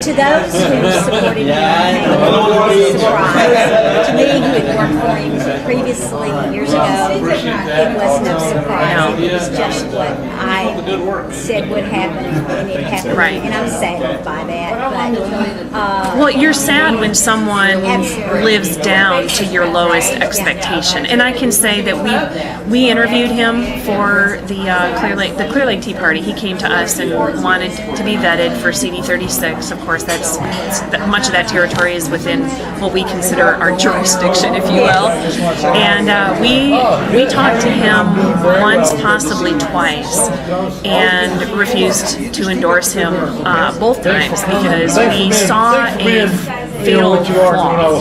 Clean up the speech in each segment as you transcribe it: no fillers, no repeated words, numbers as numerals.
To those who supported him, it was a surprise. To me, who had worked for him previously years ago, it was no surprise. It was just what I said would happen, and it happened. Right. And I'm saddened by that. But, well, you're sad when someone Absolutely. lives down to your lowest expectation. And I can say that we interviewed him for the Clear Lake Tea Party. He came to us and wanted to be vetted for CD 36. Of course, much of that territory is within what we consider our jurisdiction, if you will. And we talked to him once, possibly twice, and refused to endorse him both times because we saw a fatal flaw.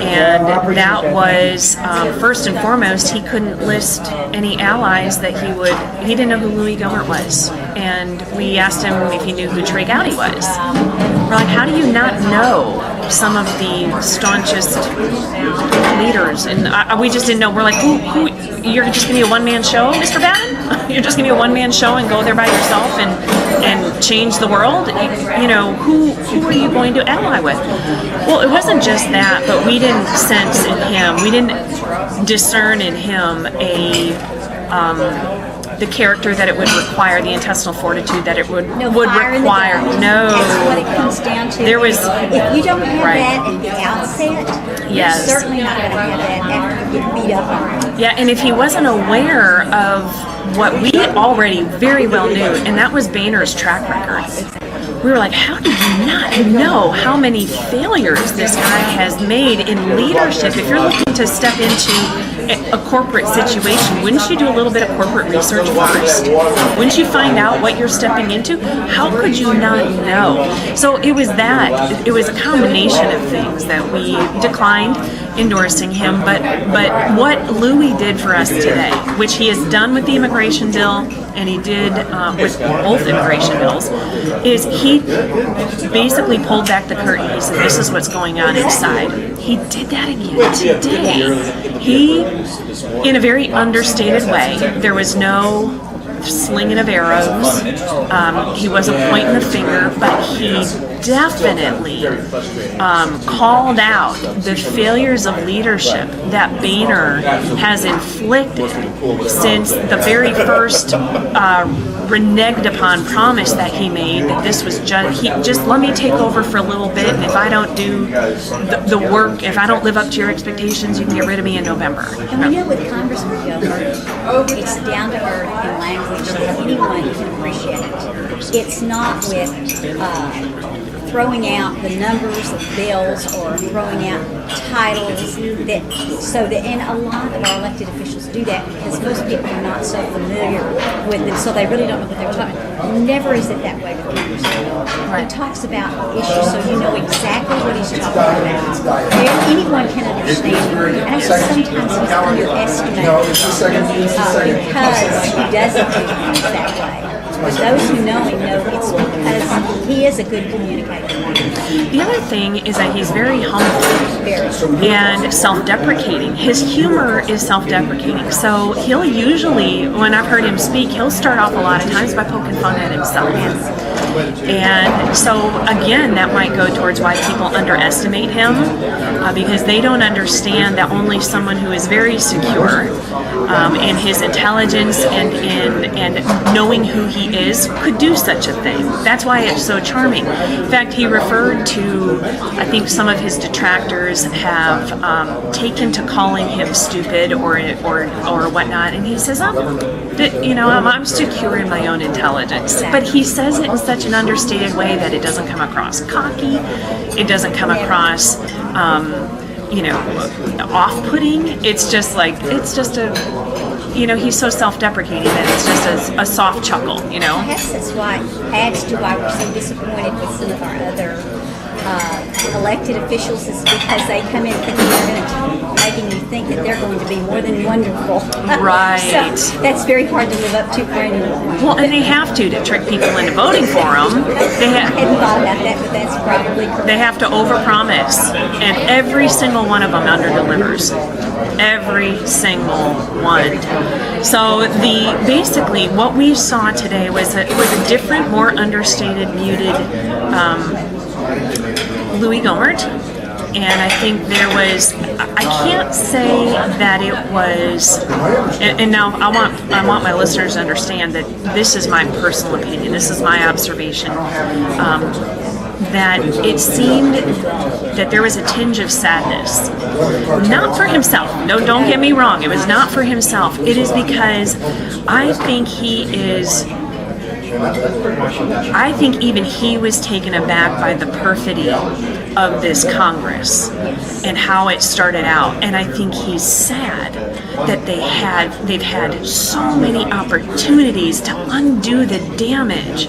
And that was, first and foremost, he couldn't list any allies that he didn't know who Louis Gohmert was. And we asked him if he knew who Trey Gowdy was. We're like, how do you not know some of the staunchest leaders? And we just didn't know. We're like, who you're just going to be a one-man show, Mr. Bannon? You're just going to be a one-man show and go there by yourself and change the world? You know, who are you going to ally with? Well, it wasn't just that, but we didn't sense in him, we didn't discern in him the character that it would require, the intestinal fortitude that it would require. No. That's what it comes down to. There was, if you don't have that at the outset, yes. you're certainly not going to have that after you get beat up on it. Yeah, and if he wasn't aware of what we already very well knew, and that was Boehner's track record. We were like, how do you not know how many failures this guy has made in leadership? If you're looking to step into a corporate situation, wouldn't you do a little bit of corporate research first? Wouldn't you find out what you're stepping into? How could you not know? So it was a combination of things that we declined endorsing him, but what Louis did for us today, which he has done with the immigration bill, and he did with both immigration bills, is he basically pulled back the curtain. He said, this is what's going on inside. He did that again today. He, in a very understated way, there was no slinging of arrows. He wasn't pointing the finger, but he definitely called out the failures of leadership that Boehner has inflicted since the very first reneged upon promise that he made, that this was just let me take over for a little bit, and if I don't do the work, if I don't live up to your expectations, you can get rid of me in November. And we know with Congressman Gohmert, it's down to earth in language that anyone can appreciate it. It's not with throwing out the numbers of bills or throwing out titles and a lot of our elected officials do that because most people are not so familiar with them, so they really don't know what they're talking about. Never is it that way with Congressman Gohmert. Right. He talks about issues so you know exactly what he's talking about. Anyone can understand him. And I think sometimes he's underestimated because he doesn't do things that way. But those who know him know it's because he is a good communicator. The other thing is that he's very humble and self-deprecating. His humor is self-deprecating. So he'll usually, when I've heard him speak, he'll start off a lot of times by poking fun at himself. And so, again, that might go towards why people underestimate him because they don't understand that only someone who is very secure in his intelligence and knowing who he is could do such a thing. That's why it's so charming. In fact, he referred to, I think some of his detractors have taken to calling him stupid or whatnot, and he says, I'm secure in my own intelligence. But he says it in such an understated way that it doesn't come across cocky, it doesn't come across off-putting. It's just he's so self-deprecating that it's just a soft chuckle, Perhaps that's why adds to why we're so disappointed with some of our other elected officials is because they come in thinking they're going to making you think that they're going to be more than wonderful. Right. So that's very hard to live up to for anyone. Well, and they have to trick people into voting for them. I hadn't thought about that, but that's probably correct. They have to overpromise, and every single one of them underdelivers. Every single one. So basically what we saw today was a different, more understated, muted Louis Gohmert, and I think there was, I can't say that it was, and now I want my listeners to understand that this is my personal opinion, this is my observation, that it seemed that there was a tinge of sadness. Not for himself. No, don't get me wrong. It was not for himself. It is because I think even he was taken aback by the perfidy of this Congress and how it started out. And I think he's sad that they've had so many opportunities to undo the damage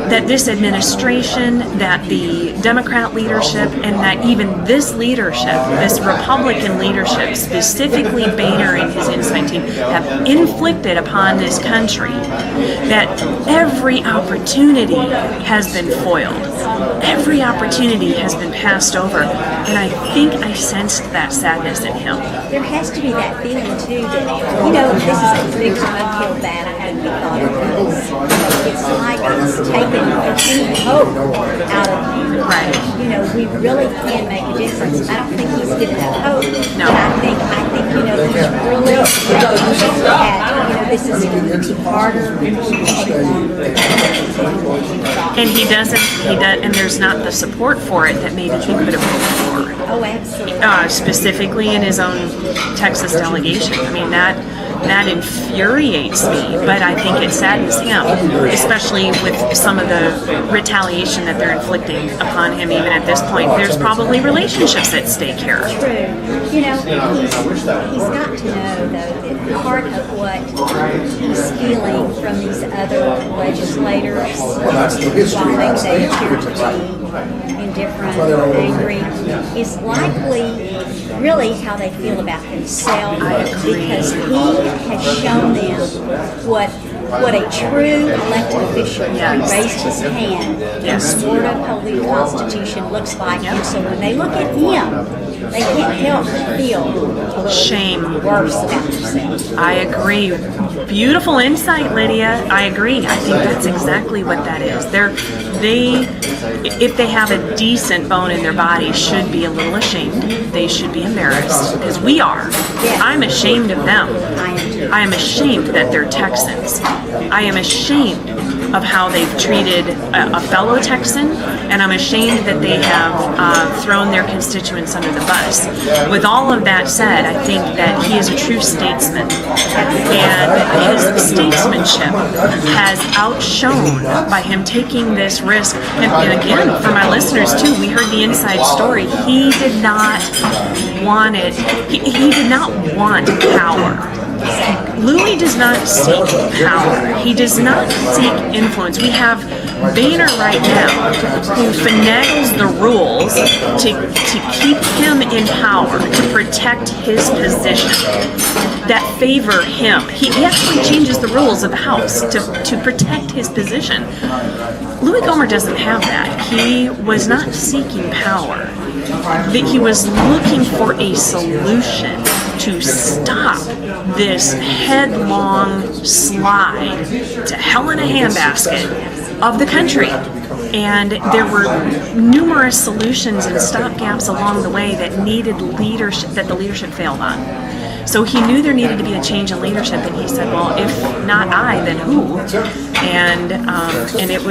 that this administration, that the Democrat leadership, and that even this leadership, this Republican leadership, specifically Boehner and his Insight team, have inflicted upon this country, that every opportunity has been foiled. Every opportunity has been passed over. And I think I sensed that sadness in him. There has to be that feeling, too, that, this is a bigger uphill battle than we thought it was. It's like it's taken any hope out of you. Right. We really can make a difference. I don't think he's given up hope. No. But I think he's really that, this is going to be harder and longer. And he does, and there's not the support for it that maybe he could have hoped for. Oh, absolutely. Specifically in his own Texas delegation. I mean, that infuriates me, but I think it saddens him, especially with some of the retaliation that they're inflicting upon him even at this point. There's probably relationships at stake here. True. He's got to know, though, that part of what he's feeling from these other legislators, while maybe they appear to be indifferent or angry, is likely really how they feel about himself, because he has shown them what a true elected official who raised his hand and swore to uphold the Constitution looks like. And so when they look at him, they can't help but feel a little shame, worse about themselves. I agree. Beautiful insight, Lydia. I agree. I think that's exactly what that is. If they have a decent bone in their body, should be a little ashamed. They should be embarrassed, because we are. Yes. I'm ashamed of them. I am too. I am ashamed that they're Texans. I am ashamed of how they've treated a fellow Texan, and I'm ashamed that they have thrown their constituents under the bus. With all of that said, I think that he is a true statesman, and his statesmanship has outshone by him taking this risk. And again, for my listeners too, we heard the inside story. He did not want it. He did not want power. Louis does not seek power. He does not seek influence. We have Boehner right now who finagles the rules to keep him in power, to protect his position, that favor him. He actually changes the rules of the House to protect his position. Louis Gohmert doesn't have that. He was not seeking power. He was looking for a solution to stop this headlong slide to hell in a handbasket of the country. And there were numerous solutions and stopgaps along the way that needed leadership, that the leadership failed on. So he knew there needed to be a change in leadership, and he said, well, if not I, then who? And it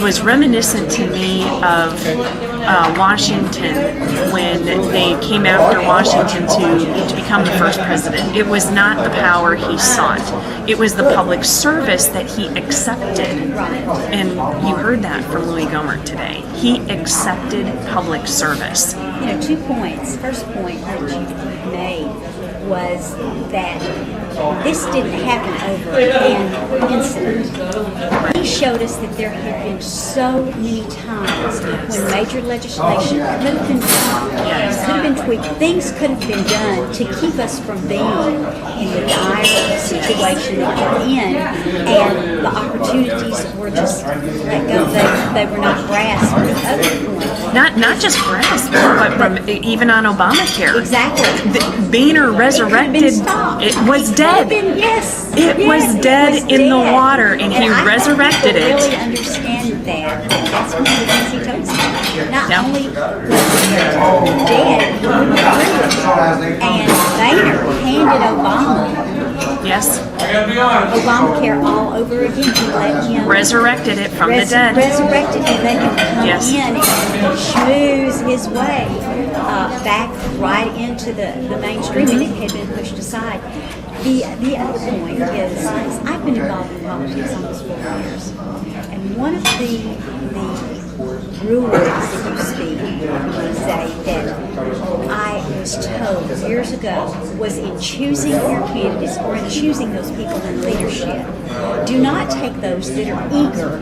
was reminiscent to me of Washington when they came after Washington to become the first president. It was not the power he sought. It was the public service that he accepted. And you heard that from Louis Gohmert today. He accepted public service. 2 points. First point that you made was that this didn't happen over an incident. He showed us that there had been so many times when major legislation could have been done, could have been tweaked, things could have been done to keep us from being in the dire situation that we're in, and the opportunities were just let go. They were not grasped. The other point, not just grasped, but from even on Obamacare. Exactly. Boehner resurrected. It was dead. It was dead in the water, and he resurrected it. I really understand that. That's one of the things he told us. Now, Yeah. only was dead, he wouldn't approve it. And Boehner handed Obama Yes. Obamacare all over again. He let him Resurrected it from the dead. Resurrected. He let him come Yes. in and schmooze his way back right into the mainstream, and it had been pushed aside. The other point is I've been involved in politics almost 4 years, and one of the rules, so to speak, say that I was told years ago was in choosing your candidates or in choosing those people in leadership, do not take those that are eager